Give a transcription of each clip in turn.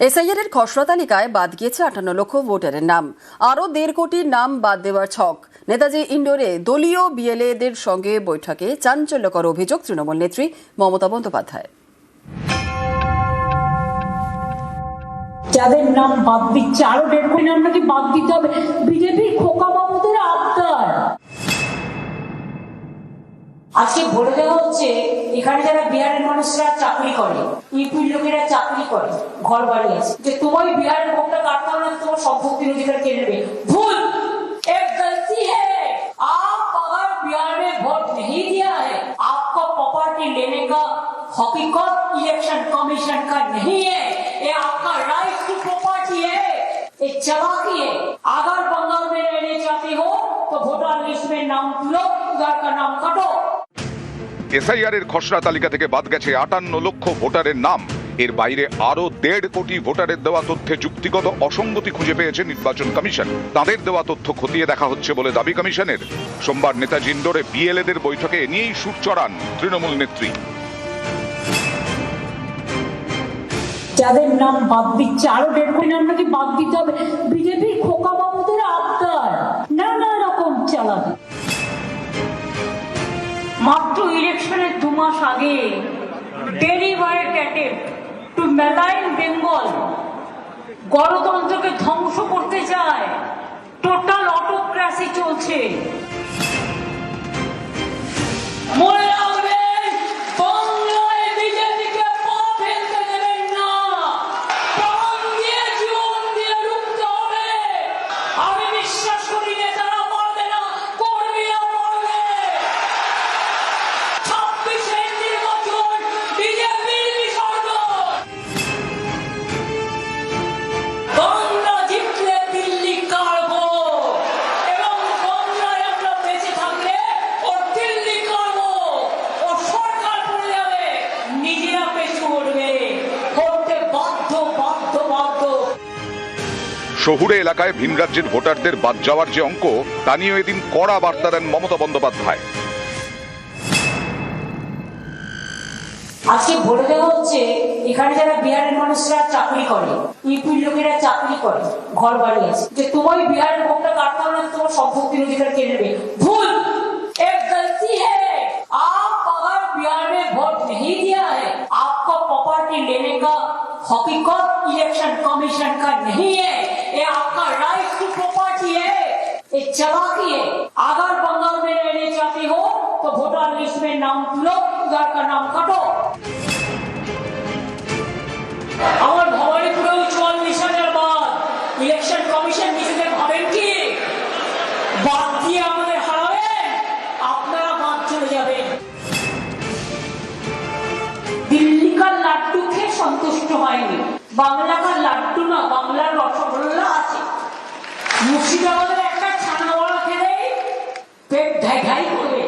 SIR এর খসড়া তালিকায় বাদ গিয়েছে 58 লক্ষ ভোটারের নাম। আরও 1.5 কোটির নাম বাদ দেওয়ার ছক। নেতাজি ইন্ডোরে দলীয় বিএলএদের সঙ্গে বৈঠকে চাঞ্চল্যকর অভিযোগ তৃণমূল নেত্রী মমতা বন্দ্যোপাধ্যায়। যাদের নাম বাদ দিচ্ছে আরো 1.5 কোটি নাম নাকি বাদ দিতে হবে। বিজেপির খোকা বাবুদের আবদার। আজকে বলে দেওয়া হচ্ছে এখানে যারা বিহারের মানুষরা চাকরি করে, ইউপির লোকেরা চাকরি করে, ঘর বাড়ি আছে, যে তোমার বিহারের ভোটটা কাটতে হবে না, তোমার সম্পত্তির অধিকার কেড়ে নেবে। ভুল, एक गलती है। आप अगर बिहार में वोट नहीं दिया है, आपका प्रॉपर्टी लेने का हकीकत इलेक्शन कमीशन का नहीं है, ये आपका राइट टू प्रॉपर्टी है, ये चालाकी है। अगर बंगाल में रहने चाहते हो तो वोटर लिस्ट में नाम तुलो, उधर का नाम काटो। এসআইআর এর খসড়া তালিকা থেকে বাদ গেছে 58 লক্ষ ভোটারের নাম। এর বাইরে আরো 1.5 কোটি ভোটারের দেওয়া তথ্যে যুক্তিগত অসঙ্গতি খুঁজে পেয়েছে নির্বাচন কমিশন। তাদের দেওয়া তথ্য খতিয়ে দেখা হচ্ছে বলে দাবি কমিশনের। সোমবার নেতাজি ইন্ডোরে বিএলএদের বৈঠকে নিয়েই সুর চড়ান তৃণমূল নেত্রী। যাদের নাম বাদ দিচ্ছে আরো 1.5 কোটি নাম নাকি বাদ দিতে হবে। বিজেপির খোকা বাবুদের আবদার, নানা রকম চালাকি। মাত্র ইলেকশনের 2 মাস আগে delivered attempt two malign Bengal, গণতন্ত্রকে ধ্বংস করতে চায়, টোটাল অটোক্রেসি চলছে। মনে রাখবেন, বাংলায় বিজেপিকে পা ফেলতে দেবেন না, প্রাণ দিয়ে জীবন দিয়ে লুটতে হবে। আমি বিশ্বাস করি নেতারা পারবে না, কর্মীরা পারবে। 26-এর নির্বাচন বিজেপির বিসর্জন। বাংলা জিতলে দিল্লি কাড়বো, এবং বাংলায় আমরা বেঁচে থাকলে ও দিল্লি কাড়বো, ও সরকার পড়ে যাবে, নিজেরা পেছু উঠবে, করতে বাধ্য বাধ্য বাধ্য। শহুরে এলাকায় ভিন রাজ্যের ভোটারদের বাদ যাওয়ার যে অঙ্ক, তা নিয়ে এদিন কড়া বার্তা দেন মমতা বন্দ্যোপাধ্যায়। আজকে বলে দেওয়া হচ্ছে এখানে যারা বিহারের মানুষরা চাকরি করে, ইউপির লোকেরা চাকরি করে, ঘর বাড়ি আছে, যে তোমার বিহারের ভোটটা কাটতে হবে না, তোমার সম্পত্তির অধিকার কেড়ে নেবে। ভুল, एक गलती है। आप अगर बिहार में वोट नहीं दिया है, आपका प्रॉपर्टी लेने का हकीकत इलेक्शन कमीशन का नहीं है, ये आपका राइट टू प्रॉपर्टी है, ये चालाकी है। अगर बंगाल में रहने चाहते हो तो वोटर लिस्ट में नाम तुलो, उधर का नाम काटो। আমার ভবানীপুরেও 44,000 বাদ। ইলেকশন কমিশন নিজেদের ভাবেন কি বাদ দিয়ে আমাদের হারাবেন? আপনারা বাদ চলে যাবেন। দিল্লি কা লাড্ডু খেয়ে সন্তুষ্ট হয়নি, বাংলা কা লাড্ডু না, বাংলার রসগোল্লা আছে। মুর্শিদাবাদের একটা ছানাওয়ালা খেলেই পেট ঢাই ঢাই করবে,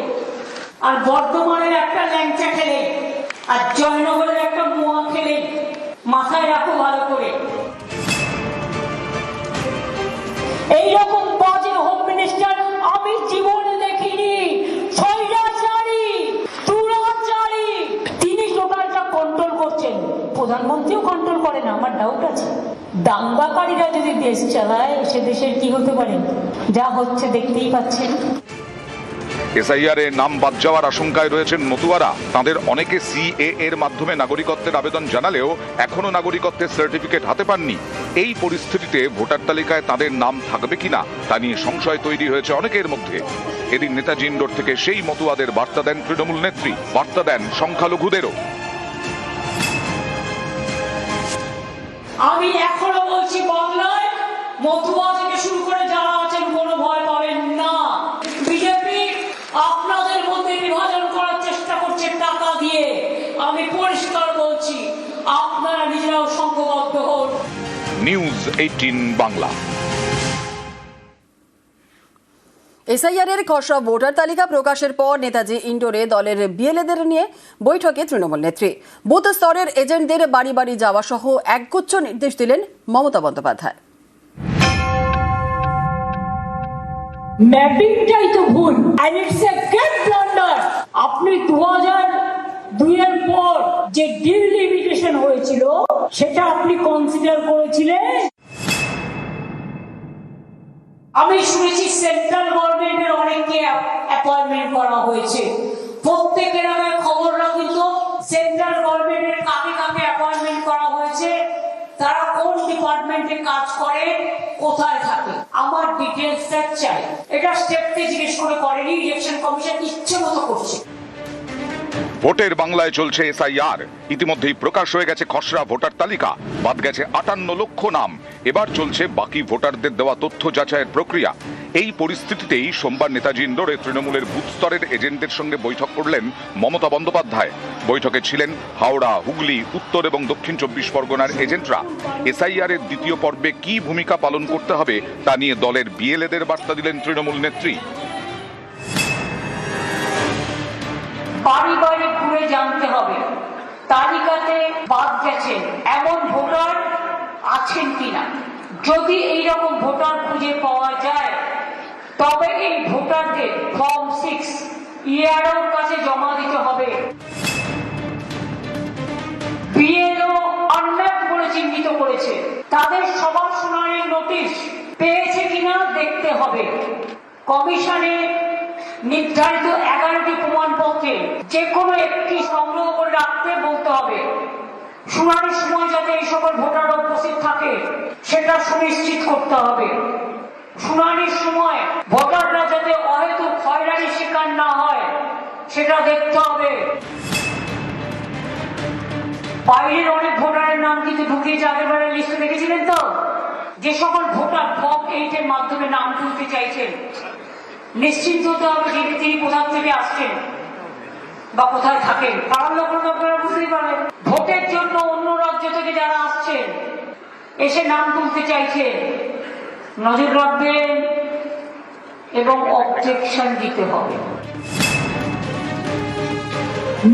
আর বর্ধমানের একটা ল্যাংচা খেলে, আর জয়নগরের একটা মোয়া খেলে, মাথায় রাখো ভালো করে। এইরকম বাজে হোম মিনিস্টার আমি জীবনে দেখিনি। স্বৈরাচারী, দুরাচারী, তিনি টোটালটা কন্ট্রোল করছেন, প্রধানমন্ত্রীও কন্ট্রোল করে না। আমার ডাউট আছে, দাঙ্গাকারীরা যদি দেশ চালায়, সে দেশের কি হতে পারে? যা হচ্ছে দেখতেই পাচ্ছেন। এসআইআর এর নাম বাদ যাওয়ার আশঙ্কায় রয়েছেন মতুয়ারা। তাদের অনেকে সিএএ এর মাধ্যমে নাগরিকত্বের আবেদন জানালেও এখনো নাগরিকত্বের সার্টিফিকেট হাতে পাননি। এই পরিস্থিতিতে ভোটার তালিকায় তাদের নাম থাকবে কিনা তা নিয়ে সংশয় তৈরি হয়েছে অনেকের মধ্যে। এদিন নেতাজি ইন্ডোর থেকে সেই মতুয়াদের বার্তা দেন তৃণমূল নেত্রী, বার্তা দেন সংখ্যালঘুদেরও। আমি এখনো বলছি, বাংলায় মতুয়া থেকে শুরু করে যারা আছেন কোনো ভয় পাবেন না। বিজেপি আপনাদের মধ্যে বিভাজন করার চেষ্টা করছে টাকা দিয়ে। আমি পরিষ্কার বলছি, আপনারা নিজেরাও সংঘবদ্ধ হন। নিউজ 18 বাংলা। এসআইআর এর খসড়া ভোটার তালিকা প্রকাশের পর নেতাজি ইন্ডোরে দলের বিএলএদের নিয়ে বৈঠকে তৃণমূল নেত্রী। বুথ স্তরের এজেন্টদের বাড়ি বাড়ি যাওয়া সহ একগুচ্ছ নির্দেশ দিলেন মমতা বন্দ্যোপাধ্যায়। ম্যাপিংটাই তো ভুল, and it's a great blunder। আপনি 2000 2 এর পর যে ডিলিমিটেশন হয়েছিল সেটা আপনি কনসিডার করেছিলেন। আমি শুনেছি সেন্ট্রাল গভর্নমেন্টের অনেককে অ্যাপয়েন্টমেন্ট করা হয়েছে। প্রত্যেকের আগে খবর রাখুন তো সেন্ট্রাল গভর্নমেন্টের কাকে কাকে অ্যাপয়েন্টমেন্ট করা হয়েছে, তারা কোন ডিপার্টমেন্টে কাজ করে, কোথায় থাকে, আমার ডিটেলসটা চাই। এটা স্টেপকে জিজ্ঞেস করে করেনি, ইলেকশন কমিশন ইচ্ছে মতো করছে। ভোটের বাংলায় চলছে এসআইআর। ইতিমধ্যেই প্রকাশ হয়ে গেছে খসড়া ভোটার তালিকা, বাদ গেছে 58 লক্ষ নাম। এবার চলছে বাকি ভোটারদের দেওয়া তথ্য যাচাইয়ের প্রক্রিয়া। এই পরিস্থিতিতেই সোমবার নেতাজি ইন্ডোরে তৃণমূলের বুথ স্তরের এজেন্টদের সঙ্গে বৈঠক করলেন মমতা বন্দ্যোপাধ্যায়। বৈঠকে ছিলেন হাওড়া, হুগলি, উত্তর এবং দক্ষিণ 24 পরগনার এজেন্টরা। এসআইআর এর দ্বিতীয় পর্বে কি ভূমিকা পালন করতে হবে তা নিয়ে দলের বিএলএদের বার্তা দিলেন তৃণমূল নেত্রী। বাড়ি বাড়ি ঘুরে জানতে হবে তালিকাতে বাদ গেছেন এমন ভোটার আছেন কিনা। যদি এইরকম ভোটার খুঁজে পাওয়া যায় তবে এই ভোটারদের ফর্ম 6 ইআরওর কাছে জমা দিতে হবে। বিএলও আনম্যাপ বলে চিহ্নিত করেছে, তাদের সবার শুনানির নোটিশ পেয়েছে কিনা দেখতে হবে। কমিশনে নির্ধারিত 11টি প্রমাণপত্রে যে কোনো একটি সংগ্রহ করে রাখতে বলতে হবে। শুনানির সময় যাতে এই সকল ভোটার উপস্থিত থাকে সেটা সুনিশ্চিত করতে হবে। শুনানির সময় ভোটাররা যাতে অহেতুক হয়রানির শিকার না হয় সেটা দেখতে হবে। বাইরের অনেক ভোটারের নাম কিন্তু ঢুকিয়েছে, আগের বারের লিস্টে দেখেছিলেন তো, যে সকল ভোটার ফর্ম 8 এর মাধ্যমে নাম তুলতে চাইছেন। নিশ্চিন্ত হতে হবে যে তিনি কোথা থেকে আসছেন বা কোথায় থাকেন, কারণ লোকের আপনারা বুঝতেই পারবেন। ভোটের জন্য অন্য রাজ্য থেকে যারা আসছেন এসে নাম তুলতে চাইছেন, নজর রাখবেন এবং অবজেকশন দিতে হবে।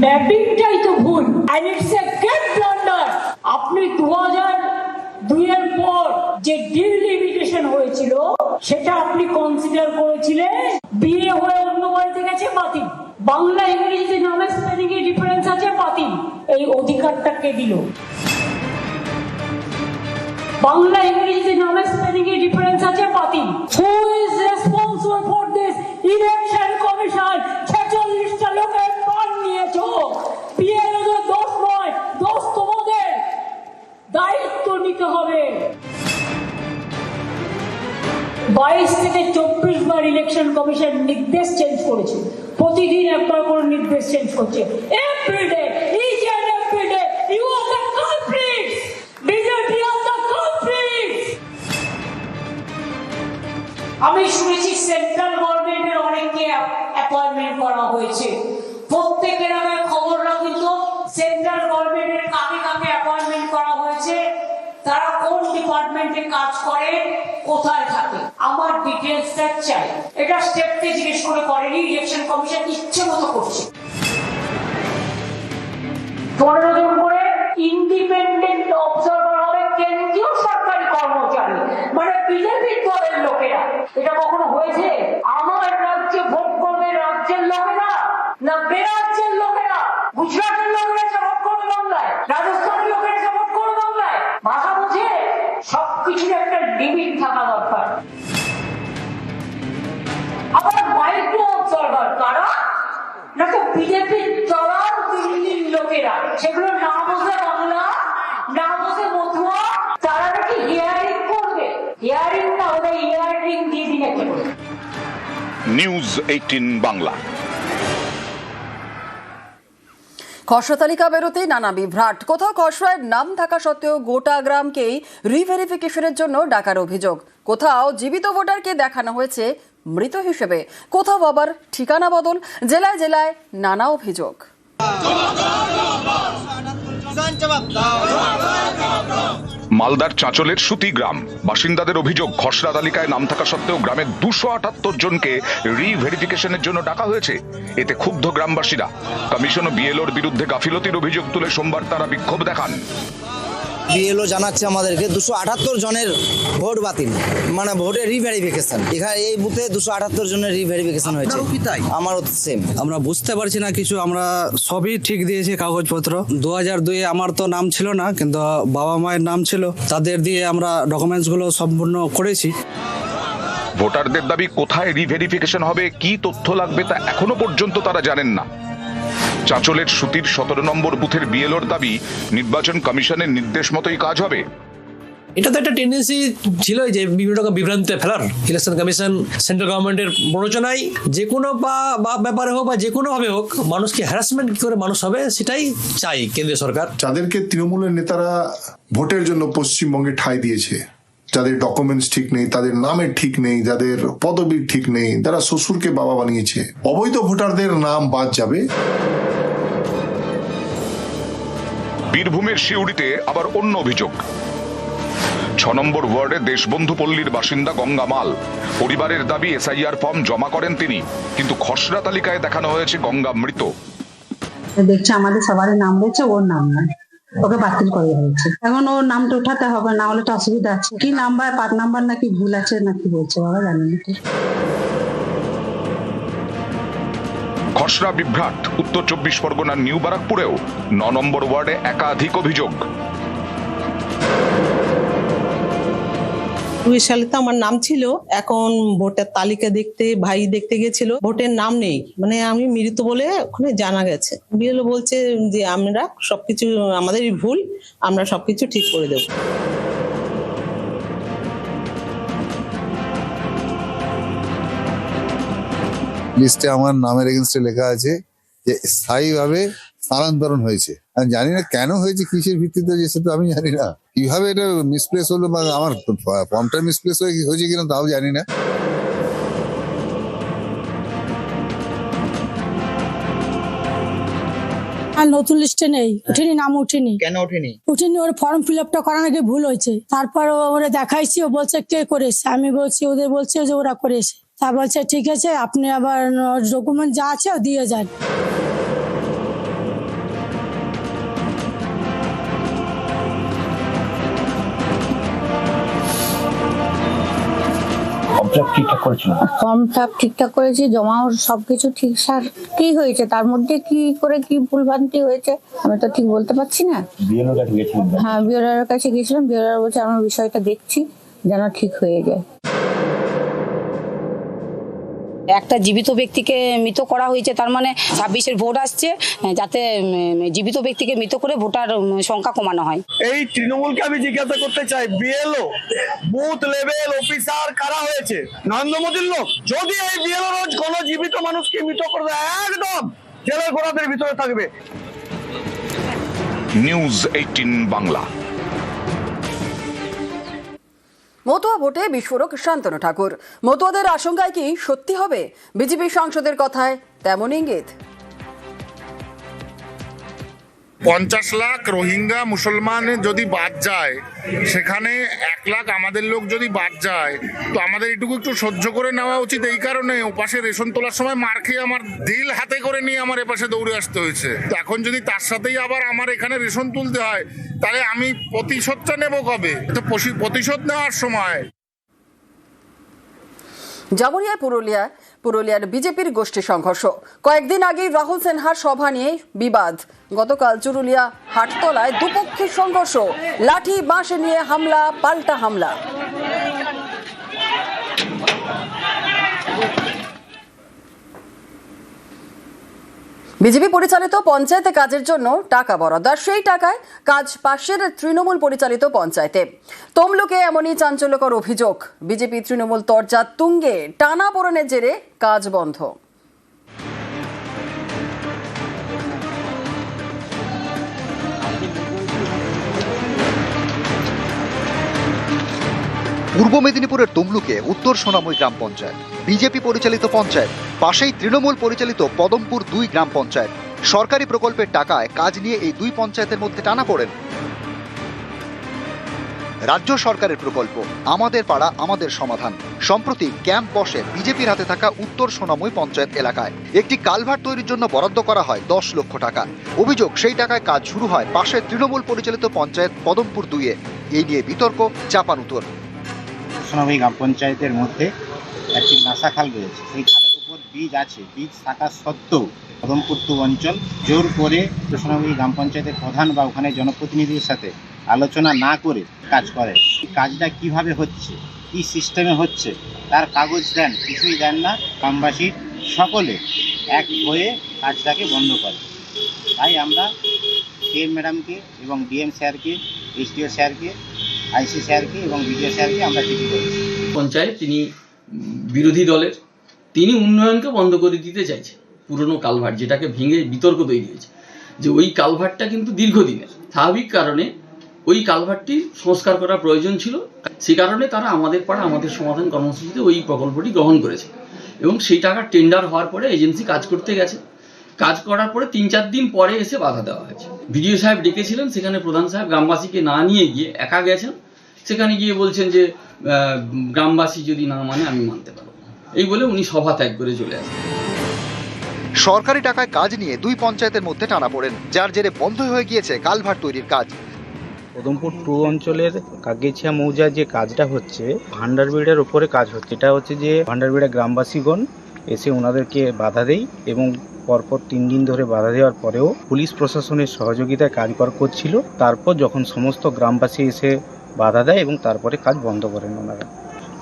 ম্যাপিংটাই তো ভুল, and it's a great blunder। আপনি 2002 এর পর যে ডিলিমিটেশন হয়েছিল সেটা আপনি কনসিডার করেছিলেন। বিয়ে হয়ে অন্য বাড়িতে গেছে, বাতিল। বাংলা ইংরেজিতে নামে স্পেলিং এর ডিফারেন্স আছে, বাতিল। এই অধিকারটা কে দিল? বাংলা ইংরেজিতে নামে স্পেলিং এর ডিফারেন্স আছে, বাতিল। Who is responsible for this? Election commission 46টা লোকের প্রাণ নিয়েছো। বিএলওদের দোষ নয়, দোষ তোমাদের। দায়িত্ব নিতে হবে। 22 থেকে 24 বার ইলেকশন কমিশন নির্দেশ চেঞ্জ করেছে, প্রতিদিন একবার করে নির্দেশ চেঞ্জ করছে। Everyday, each and everyday you are the culprits. BJP are the culprits. আমি শুনেছি সেন্ট্রাল গভর্নমেন্টের অনেককে অ্যাপয়েন্টমেন্ট করা হয়েছে। প্রত্যেকের আগে খবর রাখুন তো সেন্ট্রাল গভর্নমেন্টের কাকে কাকে অ্যাপয়েন্টমেন্ট করা হয়েছে, তারা কোন ডিপার্টমেন্টে কাজ করে, কোথায় থাকে, আমার ডিটেলসটা চাই। এটা স্টেপকে জিজ্ঞেস করে করেনি, ইলেকশন কমিশন ইচ্ছে মতো করছে। 15 জন করে ইন্ডিপেন্ডেন্ট অবজারভার হবে কেন্দ্রীয় সরকারি কর্মচারী, মানে বিজেপির দলের লোকেরা। এটা কখনো হয়েছে? আমার রাজ্যে ভোট করবে রাজ্যের লোকেরা না বেরাজ্যের লোকেরা? গুজরাটের লোকেরা ভোট করবে বাংলায়, রাজস্থানের লোকেরা ভোট করবে বাংলায়। ভাষা বুঝে সবকিছুর একটা লিমিট থাকা দরকার। আবার মাইক্রো অবজারভার কারা? না তো বিজেপির চলার দিল্লির লোকেরা, সেগুলো না বোঝে বাংলা, না বোঝে মতুয়া, তারা নাকি হিয়ারিং করবে। হিয়ারিং না হলে হিয়ারিং দিয়ে দিন একটা করে। নিউজ 18 বাংলা। খসড়া তালিকা বেরোতেই নানা বিভ্রাট। কোথাও খসড়ায় নাম থাকা সত্ত্বেও গোটা গ্রামকেই রিভেরিফিকেশনের জন্য ডাকার অভিযোগ। কোথাও জীবিত ভোটারকে দেখানো হয়েছে মৃত হিসেবে, কোথাও আবার ঠিকানা বদল। জেলায় জেলায় নানা অভিযোগ। মালদার চাঁচলের সুতি গ্রাম বাসিন্দাদের অভিযোগ, খসড়া তালিকায় নাম থাকা সত্ত্বেও গ্রামের 278 জনকে রিভেরিফিকেশনের জন্য ডাকা হয়েছে। এতে ক্ষুব্ধ গ্রামবাসীরা। কমিশন ও বিএলওর বিরুদ্ধে গাফিলতির অভিযোগ তুলে সোমবার তারা বিক্ষোভ দেখান। বিএলও জানাচ্ছে আমাদেরকে 278 জনের ভোট বাতিল, মানে ভোটের রিভেরিফিকেশন। এখানে এই বুথে 278 জনের রিভেরিফিকেশন হয়েছে। আমারও সেম। আমরা বুঝতে পারছি না কিছু, আমরা সবই ঠিক দিয়েছি কাগজপত্র। 2002 আমার তো নাম ছিল না, কিন্তু বাবা মায়ের নাম ছিল, তাদের দিয়ে আমরা ডকুমেন্টসগুলো সম্পূর্ণ করেছি। ভোটারদের দাবি কোথায় রিভেরিফিকেশন হবে, কি তথ্য লাগবে তা এখনো পর্যন্ত তারা জানেন না। চাঁচলের সুতির 17 নম্বর বুথের বিএলওর দাবি নির্বাচন কমিশনের নির্দেশ মতোই কাজ হবে। এটা তো একটা টেন্ডেন্সি ছিল যে বিভিন্ন রকম বিভ্রান্তিতে ফেলার। ইলেকশন কমিশন সেন্ট্রাল গভর্নমেন্টের প্ররোচনায় যে কোনো বা ব্যাপারে হোক বা যে কোনো ভাবে হোক মানুষকে হ্যারাসমেন্ট কি করে মানুষ হবে সেটাই চাই কেন্দ্রীয় সরকার। যাদেরকে তৃণমূলের নেতারা ভোটের জন্য পশ্চিমবঙ্গে ঠাঁই দিয়েছে, যাদের ডকুমেন্টস ঠিক নেই, তাদের নামের ঠিক নেই, যাদের পদবীর ঠিক নেই, যারা শ্বশুরকে বাবা বানিয়েছে, অবৈধ ভোটারদের নাম বাদ যাবে। বীরভূমের সিউড়িতে আবার অন্য অভিযোগ। 6 নম্বর ওয়ার্ডে দেশবন্ধু পল্লীর বাসিন্দা গঙ্গা মাল। পরিবারের দাবি এসআইআর ফর্ম জমা করেন তিনি, কিন্তু খসড়া তালিকায় দেখানো হয়েছে গঙ্গা মৃত। দেখছে আমাদের সবারই নাম রয়েছে, ওর নাম নাই, ওকে বাতিল করে হয়েছে। এখন ওর নামটা উঠাতে হবে, না হলে তো অসুবিধা আছে। কি নাম্বার, পার্ট নাম্বার নাকি ভুল আছে নাকি বলছে বাবা জানি না। খসড়া বিভ্রাট উত্তর 24 পরগনার নিউ বারাকপুরেও 9 নম্বর ওয়ার্ডে একাধিক অভিযোগ। 2 সালে তো আমার নাম ছিল, এখন ভোটার তালিকা দেখতে ভাই দেখতে গেছিল, ভোটের নাম নেই, মানে আমি মৃত বলে ওখানে জানা গেছে। বিএলও বলছে যে আমরা সবকিছু আমাদেরই ভুল, আমরা সবকিছু ঠিক করে দেব। লিস্টে আমার নামের এগেনস্টে লেখা আছে যে স্থায়ীভাবে স্থানান্তরণ হয়েছে। আমি জানি না কেন হয়েছে, কিসের ভিত্তিতে হয়েছে তো আমি জানি না। কিভাবে এটা মিসপ্লেস হলো বা আমার ফর্মটা মিসপ্লেস হয়েছে কিনা তাও জানি না। আর নতুন লিস্টে নেই, উঠেনি, নাম উঠেনি। কেন ওঠেনি? উঠেনি, ওর ফর্ম ফিল আপটা করা নাকি ভুল হয়েছে। তারপর ওরা দেখাইছি, ও বলছে কে করেছে, আমি বলছি ওদের বলছে যে ওরা করেছে। তা বলছে ঠিক আছে, আপনি আবার ডকুমেন্ট যা আছে দিয়ে যান। ফর্মটা ঠিকঠাক করেছি, জমাও সবকিছু ঠিকঠাক কি হয়েছে, তার মধ্যে কি করে কি ভুলভ্রান্তি হয়েছে আমি তো ঠিক বলতে পারছি না। হ্যাঁ, বিএলওর কাছে গেছিলাম, বিএলও বলছে আমার বিষয়টা দেখছি যেন ঠিক হয়ে যায়। একটা জীবিত ব্যক্তিকে মৃত করা হয়েছে, তার মানে 26-এর ভোট আসছে, যাতে জীবিত ব্যক্তিকে মৃত করে ভোটার সংখ্যা কমানো হয়। এই তৃণমূলকে আমি জিজ্ঞাসা করতে চাই, বিএলও বুথ লেভেল অফিসার কারা হয়েছে? নরেন্দ্র মোদীর লোক? যদি এই বিএলও রোজ কোন জীবিত মানুষকে মৃত করে দেয়, একদম জেলের গোড়াদের ভিতরে থাকবে। নিউজ 18 বাংলা। মতুয়া ভোটে বিস্ফোরক শান্তনু ঠাকুর। মতুয়াদের আশঙ্কায় কি সত্যি হবে? বিজেপি সাংসদের কথায় তেমন ইঙ্গিত। 50 লাখ রোহিঙ্গা মুসলমান যদি বাদ যায়, সেখানে 1 লাখ আমাদের লোক যদি বাদ যায়, তো আমাদের এটুকু একটু সহ্য করে নেওয়া উচিত। এই কারণে ওপাশে রেশন তোলার সময় মার খেয়ে আমার দিল হাতে করে নিয়ে আমার এপাশে দৌড়ে আসতে হয়েছে। তো এখন যদি তার সাথেই আবার আমার এখানে রেশন তুলতে হয়, তাহলে আমি প্রতিশোধটা নেব কবে? তো প্রতিশোধ নেওয়ার সময়। জামুরিয়ায় পুরুলিয়ার বিজেপির গোষ্ঠী সংঘর্ষ। কয়েকদিন আগেই রাহুল সিনহার সভা নিয়ে বিবাদ। গতকাল চুরুলিয়া হাটতলায় দুপক্ষের সংঘর্ষ, লাঠি বাঁশ নিয়ে হামলা, পাল্টা হামলা। বিজেপি পরিচালিত পঞ্চায়েতে কাজের জন্য টাকা বরাদ্দ, আর সেই টাকায় কাজ পাশের তৃণমূল পরিচালিত পঞ্চায়েতে। তমলুকে এমনই চাঞ্চল্যকর অভিযোগ। বিজেপি তৃণমূল তরজা তুঙ্গে, টানাপোড়েনের জেরে কাজ বন্ধ। পূর্ব মেদিনীপুরের তমলুকে উত্তর সোনামুই গ্রাম পঞ্চায়েত, বিজেপি পরিচালিত পঞ্চায়েত, পাশেই তৃণমূল পরিচালিত পদমপুর 2 গ্রাম পঞ্চায়েত। সরকারি প্রকল্পের টাকায় কাজ নিয়ে এই দুই পঞ্চায়েতের মধ্যে টানাপোড়েন। রাজ্য সরকারের প্রকল্প আমাদের পাড়া আমাদের সমাধান। সম্প্রতি ক্যাম্প বসে বিজেপির হাতে থাকা উত্তর সোনামুই পঞ্চায়েত এলাকায়। একটি কালভার্ট তৈরির জন্য বরাদ্দ করা হয় 10 লক্ষ টাকা। অভিযোগ, সেই টাকায় কাজ শুরু হয় পাশের তৃণমূল পরিচালিত পঞ্চায়েত পদমপুর 2-এ। এই নিয়ে বিতর্ক চাপানুতর। সোনামুই গ্রাম পঞ্চায়েতের মধ্যে একটি নাসা খাল রয়েছে, সেই খালের উপর বীজ আছে। বীজ থাকা সত্ত্বেও পদমপুর 2 অঞ্চল জোর করে সোনামুই গ্রাম পঞ্চায়েতের প্রধান বা ওখানে জনপ্রতিনিধির সাথে আলোচনা না করে কাজ করে। কাজটা কিভাবে হচ্ছে, কি সিস্টেমে হচ্ছে, তার কাগজ দেন, কিছুই দেন না। গ্রামবাসীর সকলে এক হয়ে কাজটাকে বন্ধ করে। তাই আমরা সিএম ম্যাডামকে এবং ডিএম স্যারকে, এসডিও স্যারকে, আইসি স্যারকে এবং বিডিও স্যারকে আমরা চিঠি করেছি। পঞ্চায়েত তিনি বিরোধী দলের, তিনি উন্নয়নকে বন্ধ করে দিতে চাইছে। পুরনো কালভার্ট যেটাকে ভেঙে বিতর্ক তৈরি হয়েছে, যে ওই কালভার্টটা কিন্তু দীর্ঘদিনের, স্বাভাবিক কারণে ওই কালভার্টটি সংস্কার করা প্রয়োজন ছিল। সেই কারণে তারা আমাদের পাড়া আমাদের সমাধান কর্মসূচিতে ওই প্রকল্পটি গ্রহণ করেছে এবং সেই টাকা টেন্ডার হওয়ার পরে এজেন্সি কাজ করতে গেছে। কাজ করার পরে 3-4 দিন পরে এসে বাধা দেওয়া হয়েছে। বিডিও সাহেব ডেকেছিলেন, সেখানে প্রধান সাহেব গ্রামবাসীকে না নিয়ে গিয়ে একা গেছেন। সেখানে গিয়ে বলছেন যে গ্রামবাসী যদি না মানে আমি মানতে পারবো, এই বলে উনি সভা ত্যাগ করে চলে আসেন। সরকারি টাকায় কাজ নিয়ে দুই পঞ্চায়েতের মধ্যে টানাপোড়েন, যার জেরে বন্ধ হয়ে গিয়েছে কালভার্ট তৈরির কাজ। পদমপুর 2 অঞ্চলের কাগেছিয়া মৌজার যে কাজটা হচ্ছে, ভান্ডারবিড়ের উপরে কাজ হচ্ছে। এটা হচ্ছে যে ভান্ডারবিড়া গ্রামবাসীগণ এসে ওনাদেরকে বাধা দেয় এবং পরপর 3 দিন ধরে বাধা দেওয়ার পরেও পুলিশ প্রশাসনের সহযোগিতায় কাজ করছিল। তারপর যখন সমস্ত গ্রামবাসী এসে বাধা দেয় এবং তারপরে কাজ বন্ধ করেন ওনারা।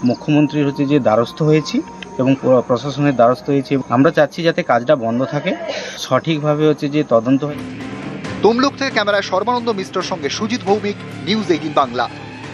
মুখ্যমন্ত্রীর হচ্ছে যে দ্বারস্থ হয়েছি এবং প্রশাসনের দ্বারস্থ হয়েছি। আমরা চাচ্ছি যাতে কাজটা বন্ধ থাকে, সঠিকভাবে হচ্ছে যে তদন্ত হয়। তমলুক থেকে ক্যামেরায় সর্বানন্দ মিশ্রর সঙ্গে সুজিত ভৌমিক, নিউজ 18 বাংলা।